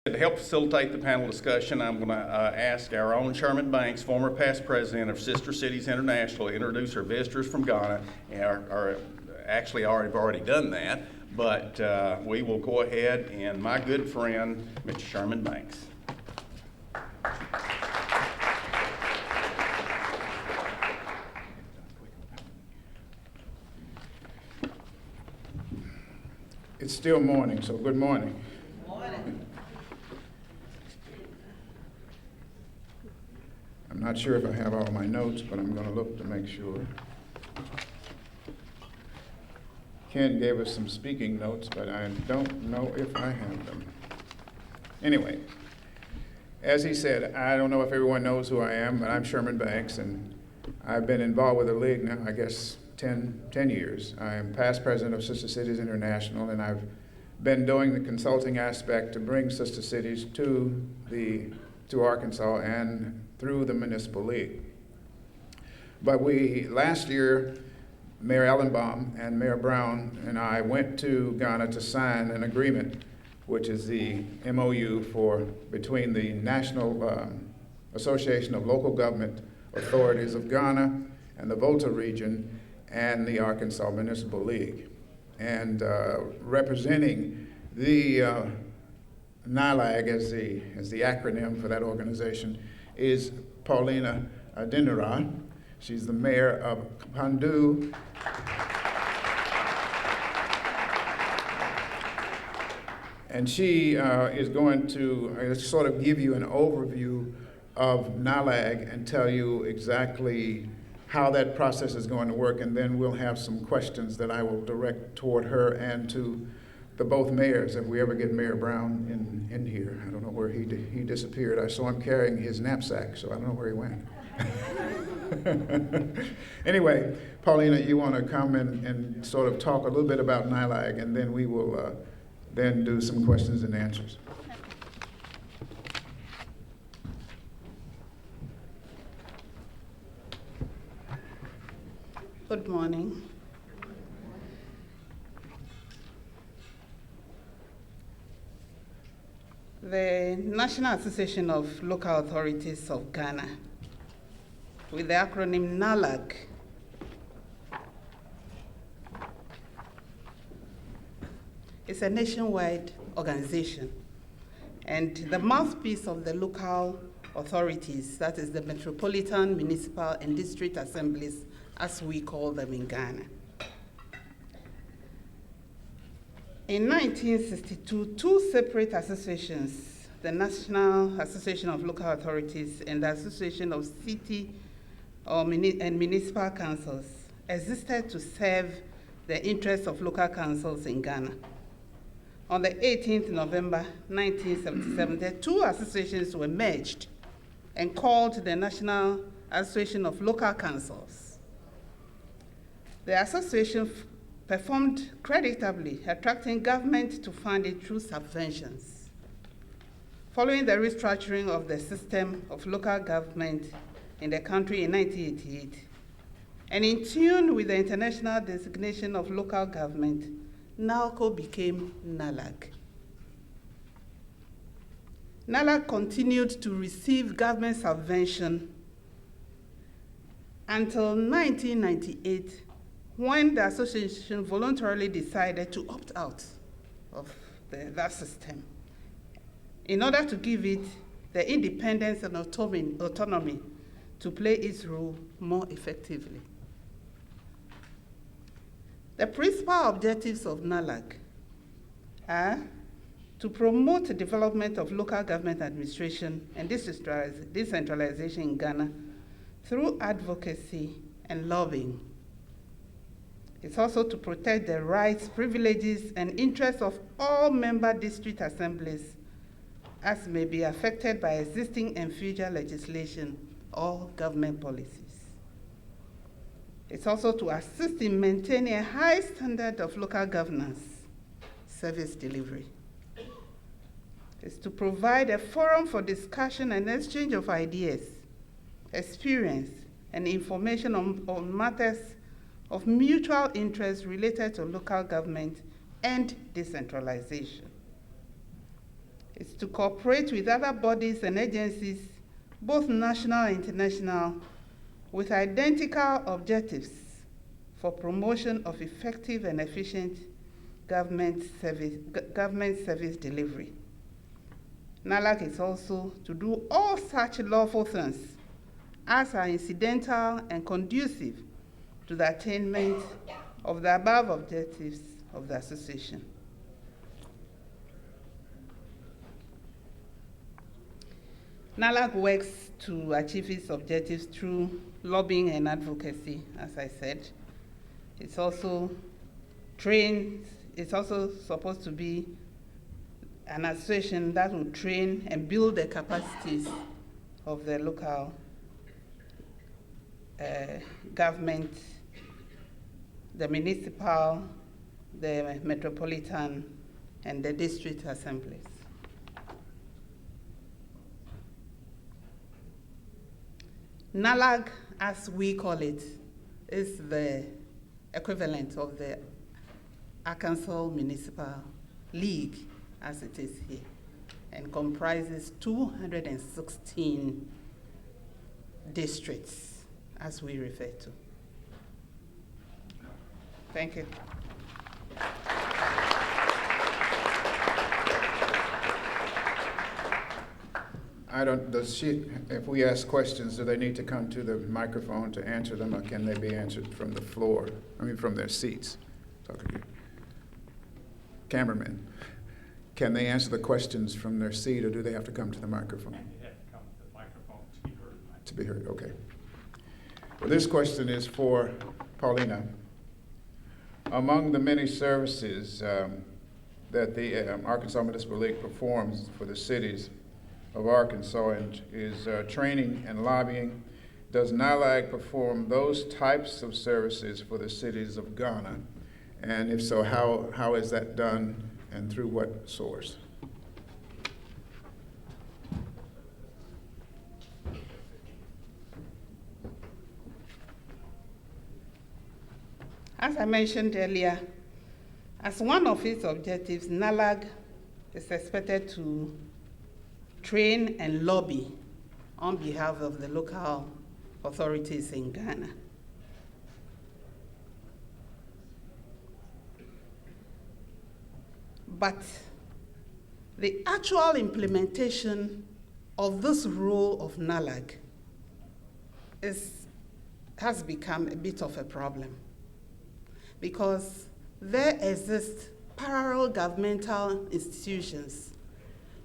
To help facilitate the panel discussion, I'm going to ask our own Sherman Banks, former past president of Sister Cities International, to introduce her visitors from Ghana. Actually, I've already done that, but we will go ahead and my good friend, Mr. Sherman Banks. It's still morning, so good morning. I'm not sure if I have all my notes, but I'm going to look to make sure. Ken gave us some speaking notes, but I don't know if I have them. Anyway, as he said, I don't know if everyone knows who I am, but I'm Sherman Banks, and I've been involved with the League now, I guess, 10 years. I am past president of Sister Cities International, and I've been doing the consulting aspect to bring Sister Cities to Arkansas and through the Municipal League. But last year, Mayor Ellenbaum and Mayor Brown and I went to Ghana to sign an agreement, which is the MOU between the National Association of Local Government Authorities of Ghana and the Volta region and the Arkansas Municipal League. And representing the NILAG as the acronym for that organization is Paulina Adinira. She's the mayor of Pandu. And she is going to sort of give you an overview of NILAG and tell you exactly how that process is going to work, and then we'll have some questions that I will direct toward her and to the both mayors, if we ever get Mayor Brown in here. I don't know where he disappeared. I saw him carrying his knapsack, so I don't know where he went. Anyway, Paulina, you want to come and sort of talk a little bit about NILAG, and then we will then do some questions and answers. Good morning. The National Association of Local Authorities of Ghana, with the acronym NALAG, is a nationwide organization, and the mouthpiece of the local authorities, that is the metropolitan, municipal, and district assemblies, as we call them in Ghana. In 1962, two separate associations, the National Association of Local Authorities and the Association of City and Municipal Councils, existed to serve the interests of local councils in Ghana. On the 18th November 1977, the two associations were merged and called the National Association of Local Councils. The association performed creditably, attracting government to fund it through subventions. Following the restructuring of the system of local government in the country in 1988, and in tune with the international designation of local government, NALCO became NALAG. NALAG continued to receive government subvention until 1998, when the association voluntarily decided to opt out of that system in order to give it the independence and autonomy to play its role more effectively. The principal objectives of NALAG are to promote the development of local government administration and decentralization in Ghana through advocacy and lobbying. It's also to protect the rights, privileges, and interests of all member district assemblies as may be affected by existing and future legislation or government policies. It's also to assist in maintaining a high standard of local governance service delivery. It's to provide a forum for discussion and exchange of ideas, experience, and information on matters of mutual interest related to local government and decentralization. is to cooperate with other bodies and agencies, both national and international, with identical objectives for promotion of effective and efficient government service delivery. NALAC is also to do all such lawful things as are incidental and conducive to the attainment of the above objectives of the association. NALAC works to achieve its objectives through lobbying and advocacy, as I said. It's also supposed to be an association that will train and build the capacities of the local government, the municipal, the metropolitan, and the district assemblies. NALAG, as we call it, is the equivalent of the Arkansas Municipal League, as it is here, and comprises 216 districts, as we refer to. Thank you. If we ask questions, do they need to come to the microphone to answer them, or can they be answered from the floor? I mean, from their seats. Talking to you. Cameramen, can they answer the questions from their seat, or do they have to come to the microphone? They have to come to the microphone to be heard. To be heard, okay. Well, this question is for Paulina. Among the many services that the Arkansas Municipal League performs for the cities of Arkansas is training and lobbying, does NALAG perform those types of services for the cities of Ghana? And if so, how is that done and through what source? As I mentioned earlier, as one of its objectives, NALAG is expected to train and lobby on behalf of the local authorities in Ghana. But the actual implementation of this role of NALAG has become a bit of a problem, because there exist parallel governmental institutions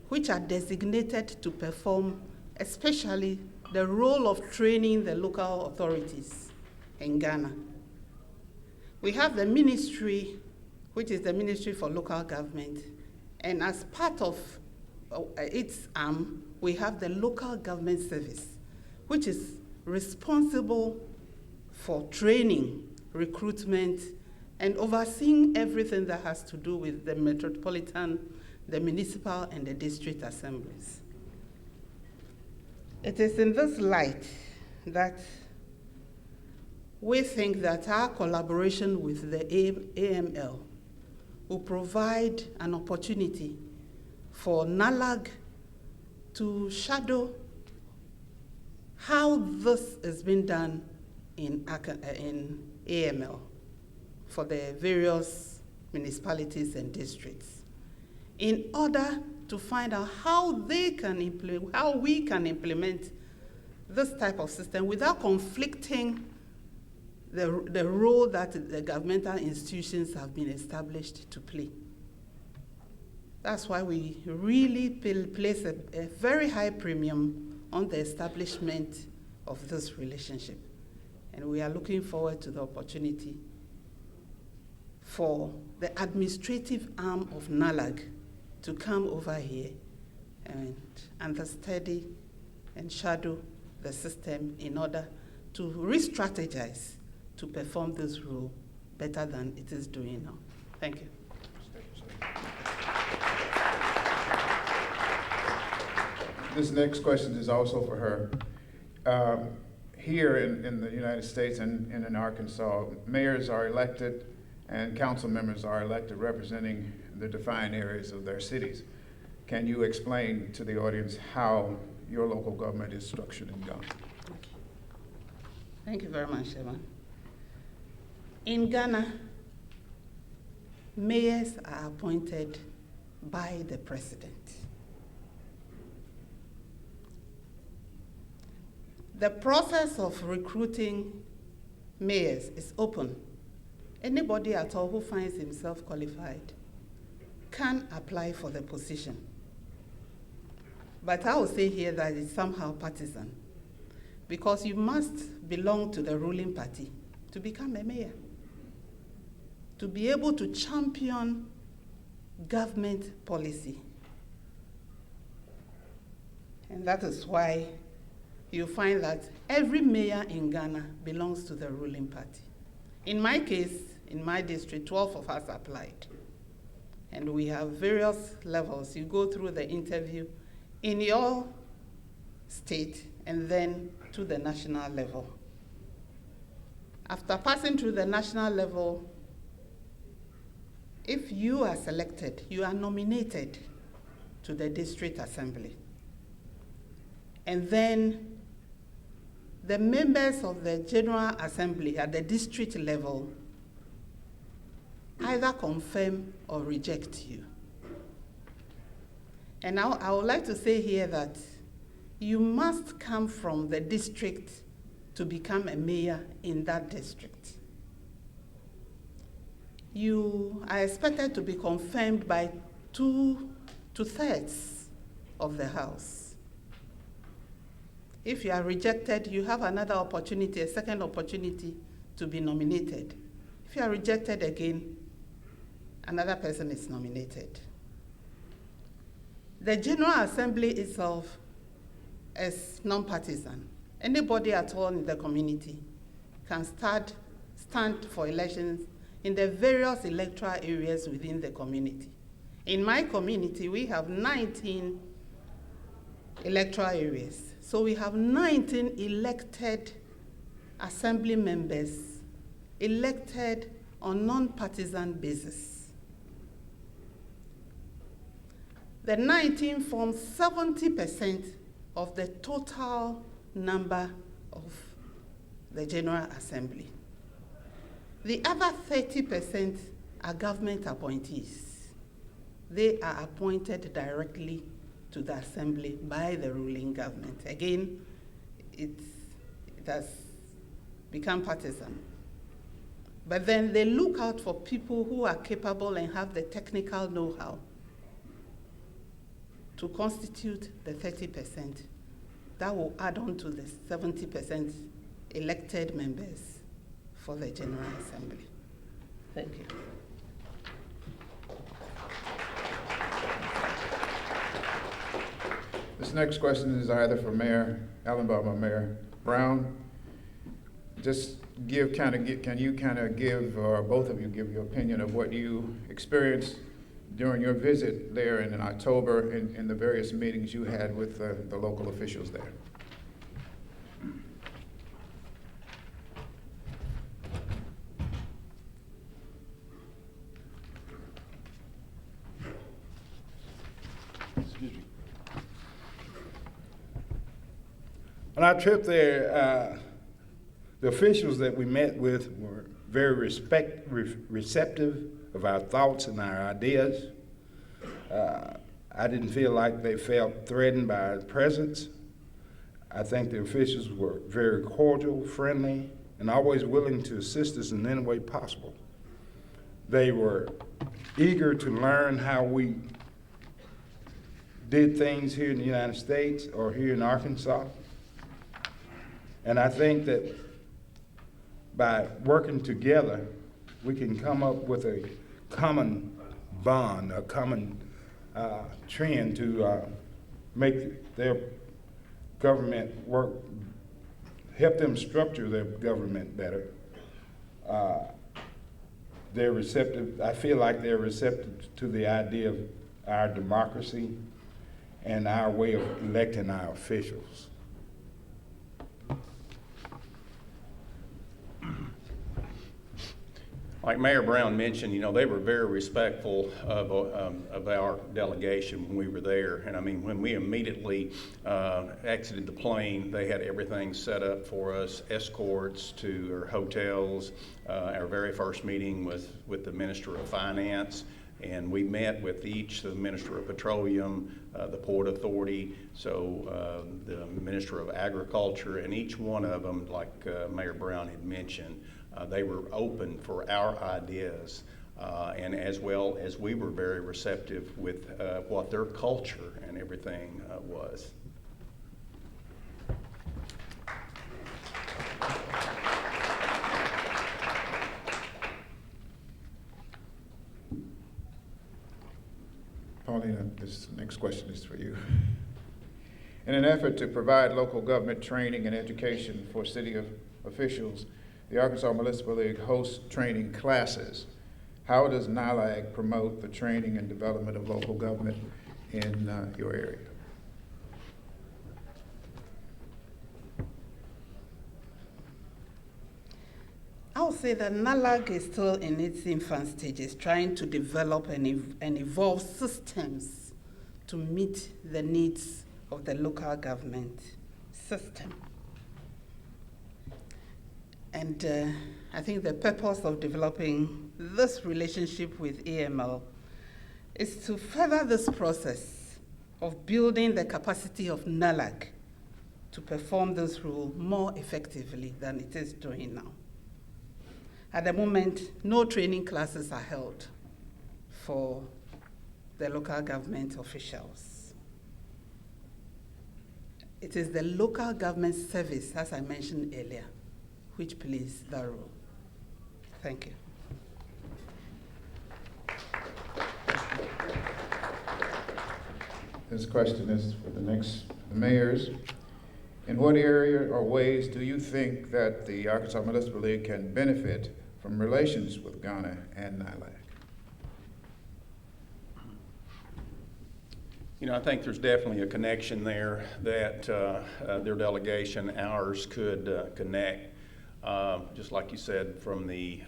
which are designated to perform especially the role of training the local authorities in Ghana. We have the ministry, which is the Ministry for Local Government, and as part of its arm, we have the Local Government Service, which is responsible for training, recruitment, and overseeing everything that has to do with the metropolitan, the municipal, and the district assemblies. It is in this light that we think that our collaboration with the AML will provide an opportunity for NALAG to shadow how this is being done in AML for the various municipalities and districts, in order to find out how we can implement this type of system without conflicting the role that the governmental institutions have been established to play. That's why we really place a very high premium on the establishment of this relationship. And we are looking forward to the opportunity for the administrative arm of NALAG to come over here and understudy and shadow the system in order to re-strategize to perform this role better than it is doing now. Thank you. This next question is also for her. Here in the United States and in Arkansas, mayors are elected and council members are elected representing the defined areas of their cities. can you explain to the audience how your local government is structured in Ghana? Thank you very much, Chairman. In Ghana, mayors are appointed by the president. The process of recruiting mayors is open. Anybody at all who finds himself qualified can apply for the position. But I will say here that it's somehow partisan, because you must belong to the ruling party to become a mayor, to be able to champion government policy. And that is why you find that every mayor in Ghana belongs to the ruling party. In my case, in my district, 12 of us applied. And we have various levels. You go through the interview in your state and then to the national level. After passing through the national level, if you are selected, you are nominated to the district assembly. And then the members of the General Assembly at the district level either confirm or reject you. And now I would like to say here that you must come from the district to become a mayor in that district. You are expected to be confirmed by 2/3 of the House. If you are rejected, you have another opportunity, a second opportunity to be nominated. If you are rejected again, another person is nominated. The General Assembly itself is non-partisan. Anybody at all in the community can stand for elections in the various electoral areas within the community. In my community, we have 19 electoral areas. So we have 19 elected assembly members, elected on non-partisan basis. The 19 form 70% of the total number of the General Assembly. The other 30% are government appointees. They are appointed directly to the assembly by the ruling government. Again, it has become partisan. But then they look out for people who are capable and have the technical know-how to constitute the 30%. That will add on to the 70% elected members for the General Assembly. Thank you. This next question is either for Mayor Allenbaum or Mayor Brown. Just can you give, or both of you give your opinion of what you experienced during your visit there in October in the various meetings you had with the local officials there? Excuse me. On our trip there, the officials that we met with were very receptive of our thoughts and our ideas. I didn't feel like they felt threatened by our presence. I think the officials were very cordial, friendly, and always willing to assist us in any way possible. They were eager to learn how we did things here in the United States or here in Arkansas. And I think that by working together, we can come up with a common bond, a common trend to make their government work, help them structure their government better. They're receptive, I feel like they're receptive to the idea of our democracy and our way of electing our officials. Like Mayor Brown mentioned, they were very respectful of our delegation when we were there. And I mean, when we immediately exited the plane, they had everything set up for us, escorts to our hotels, our very first meeting with the Minister of Finance. And we met with the Minister of Petroleum, the Port Authority, so the Minister of Agriculture, and each one of them, like Mayor Brown had mentioned, they were open for our ideas, and as well as we were very receptive with what their culture and everything was. Paulina, this next question is for you. In an effort to provide local government training and education for city officials, the Arkansas Municipal League hosts training classes. How does NILAG promote the training and development of local government in your area? I would say that NILAG is still in its infant stages, trying to develop and evolve systems to meet the needs of the local government system. And I think the purpose of developing this relationship with AML is to further this process of building the capacity of NILAG to perform this role more effectively than it is doing now. At the moment, no training classes are held for the local government officials. It is the local government service, as I mentioned earlier, which plays that role. Thank you. This question is for the mayors. In what area or ways do you think that the Arkansas Municipal League can benefit from relations with Ghana and NILAG? I think there's definitely a connection there that their delegation, ours, could connect. Just like you said, from the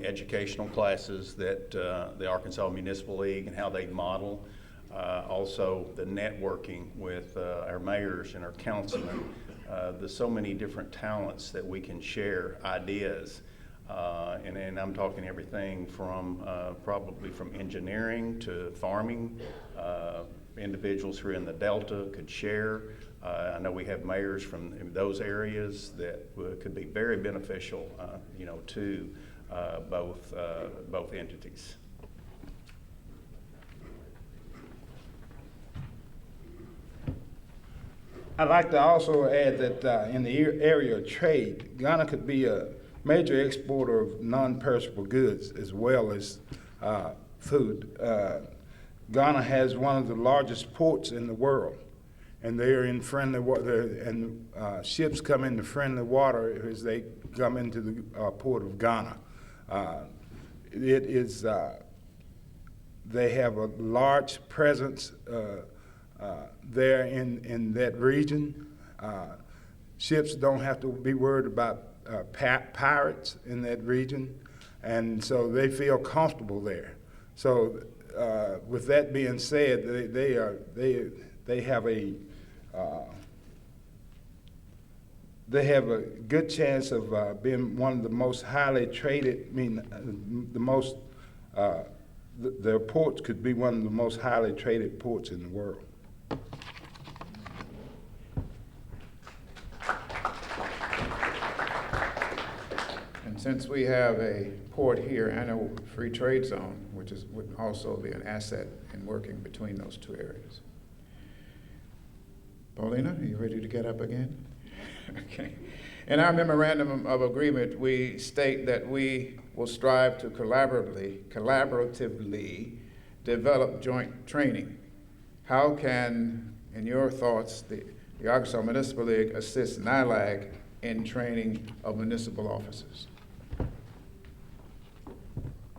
educational classes that the Arkansas Municipal League and how they model, also the networking with our mayors and our councilmen. There's so many different talents that we can share ideas, and I'm talking everything from probably from engineering to farming. Individuals who are in the Delta could share. I know we have mayors from those areas that could be very beneficial, to both entities. I'd like to also add that in the area of trade, Ghana could be a major exporter of non-perishable goods as well as food. Ghana has one of the largest ports in the world, and they are in friendly water, and ships come into friendly water as they come into the port of Ghana. They have a large presence there in that region. Ships don't have to be worried about pirates in that region, and so they feel comfortable there. So with that being said, they have a good chance of being one of the most highly traded. Their ports could be one of the most highly traded ports in the world. And since we have a port here and a free trade zone, which would also be an asset in working between those two areas. Paulina, are you ready to get up again? Okay. In our memorandum of agreement, we state that we will strive to collaboratively develop joint training. How can, in your thoughts, the Arkansas Municipal League assist NILAG in training of municipal officers?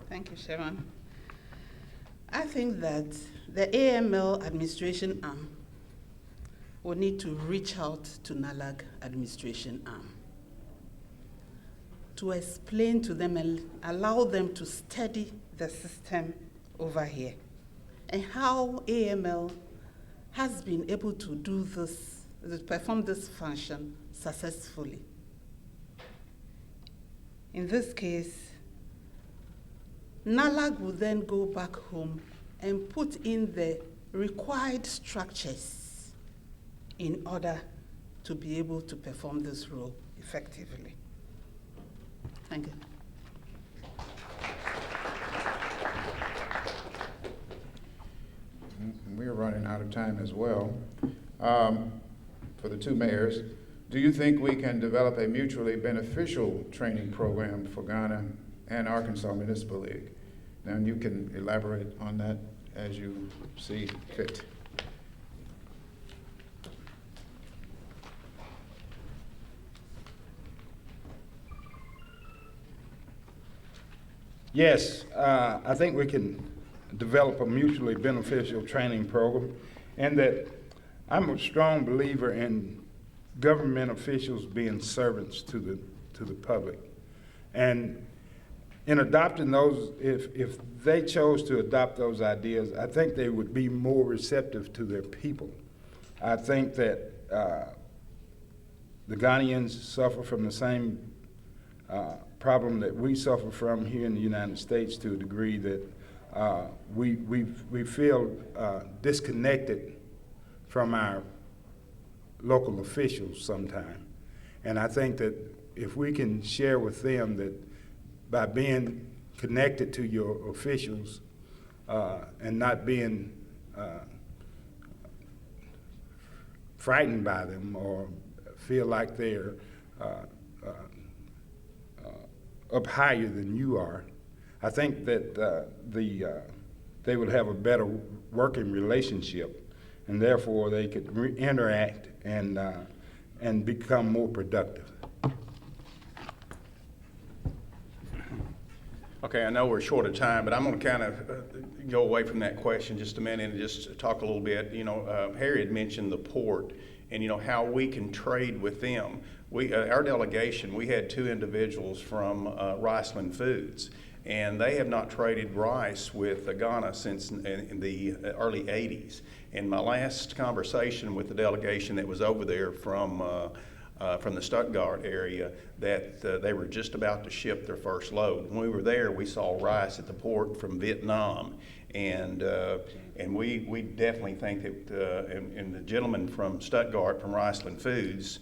Thank you, Chairman. I think that the AML administration arm will need to reach out to NILAG administration arm. to explain to them and allow them to study the system over here and how AML has been able to do this, to perform this function successfully. In this case, NALAG will then go back home and put in the required structures in order to be able to perform this role effectively. Thank you. We're running out of time as well. For the two mayors, do you think we can develop a mutually beneficial training program for Ghana and Arkansas Municipal League? Now, you can elaborate on that as you see fit. Yes, I think we can develop a mutually beneficial training program, and that I'm a strong believer in government officials being servants to the public. And in adopting those, if they chose to adopt those ideas, I think they would be more receptive to their people. I think that the Ghanaians suffer from the same problem that we suffer from here in the United States, to a degree that we feel disconnected from our local officials sometimes. And I think that if we can share with them that by being connected to your officials and not being frightened by them or feel like they're up higher than you are, I think that they would have a better working relationship, and therefore they could interact and become more productive. Okay, I know we're short of time, but I'm going to kind of go away from that question just a minute and just talk a little bit. You know, Harry had mentioned the port and, you know, how we can trade with them. Our delegation, we had two individuals from Riceland Foods, and they have not traded rice with Ghana since in the early 80s. And my last conversation with the delegation that was over there from the Stuttgart area, that they were just about to ship their first load. When we were there, we saw rice at the port from Vietnam, and we definitely think that, and the gentleman from Stuttgart, from Riceland Foods,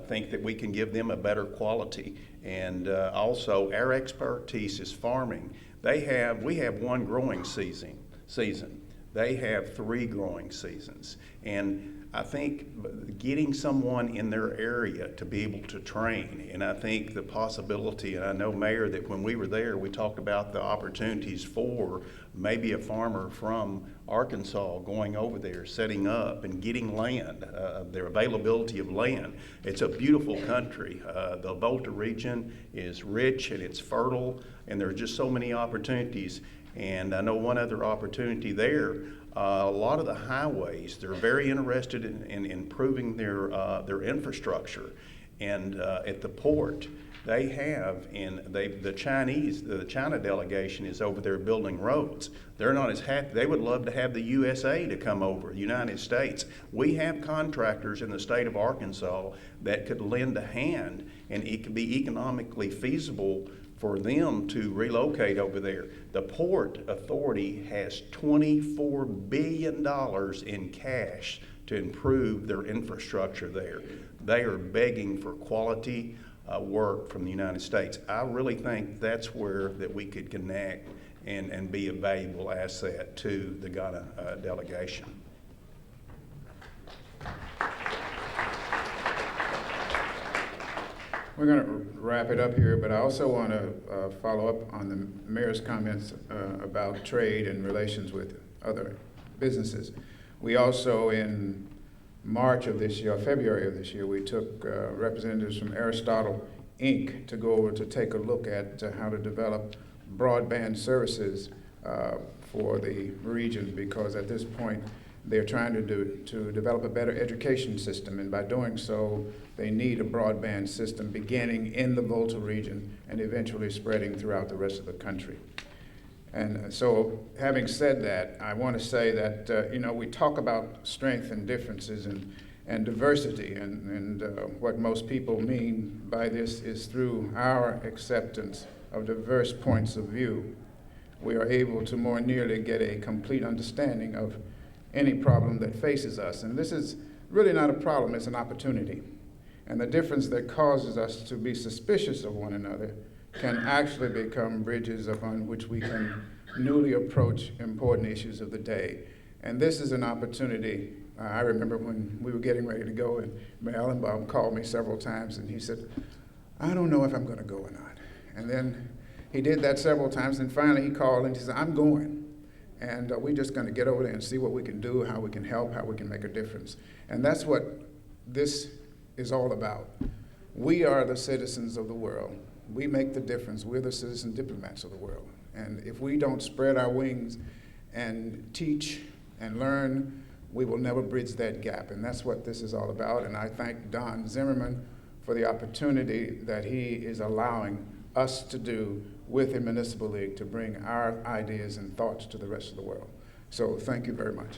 think that we can give them a better quality. And also, our expertise is farming. We have one growing season. They have 3 growing seasons. And I think getting someone in their area to be able to train, and I think the possibility, and I know, Mayor, that when we were there, we talked about the opportunities for maybe a farmer from Arkansas going over there, setting up and getting land, their availability of land. It's a beautiful country. The Volta region is rich and it's fertile, and there are just so many opportunities. And I know one other opportunity there, a lot of the highways, they're very interested in improving their infrastructure. And at the port, they have, the China delegation is over there building roads. They're not as happy. They would love to have the USA to come over, the United States. We have contractors in the state of Arkansas that could lend a hand, and it could be economically feasible for them to relocate over there. The Port Authority has $24 billion in cash to improve their infrastructure there. They are begging for quality work from the United States. I really think that's where that we could connect and be a valuable asset to the Ghana delegation. We're going to wrap it up here, but I also want to follow up on the mayor's comments about trade and relations with other businesses. We also, in March of this year, February of this year, we took representatives from Aristotle, Inc. to go over to take a look at how to develop broadband services for the region, because at this point they're trying to develop a better education system, and by doing so, they need a broadband system beginning in the Volta region and eventually spreading throughout the rest of the country. And so, having said that, I want to say that, we talk about strength and differences and diversity, and what most people mean by this is through our acceptance of diverse points of view, we are able to more nearly get a complete understanding of any problem that faces us. And this is really not a problem, it's an opportunity. And the difference that causes us to be suspicious of one another can actually become bridges upon which we can newly approach important issues of the day. And this is an opportunity. I remember when we were getting ready to go, and Mayor Ellenbaum called me several times, and he said, I don't know if I'm going to go or not. And then he did that several times, and finally he called and he said, I'm going. And we're just going to get over there and see what we can do, how we can help, how we can make a difference. And that's what this is all about. We are the citizens of the world. We make the difference. We're the citizen diplomats of the world. And if we don't spread our wings and teach and learn, we will never bridge that gap. And that's what this is all about. And I thank Don Zimmerman for the opportunity that he is allowing us to do with the Municipal League to bring our ideas and thoughts to the rest of the world. So thank you very much.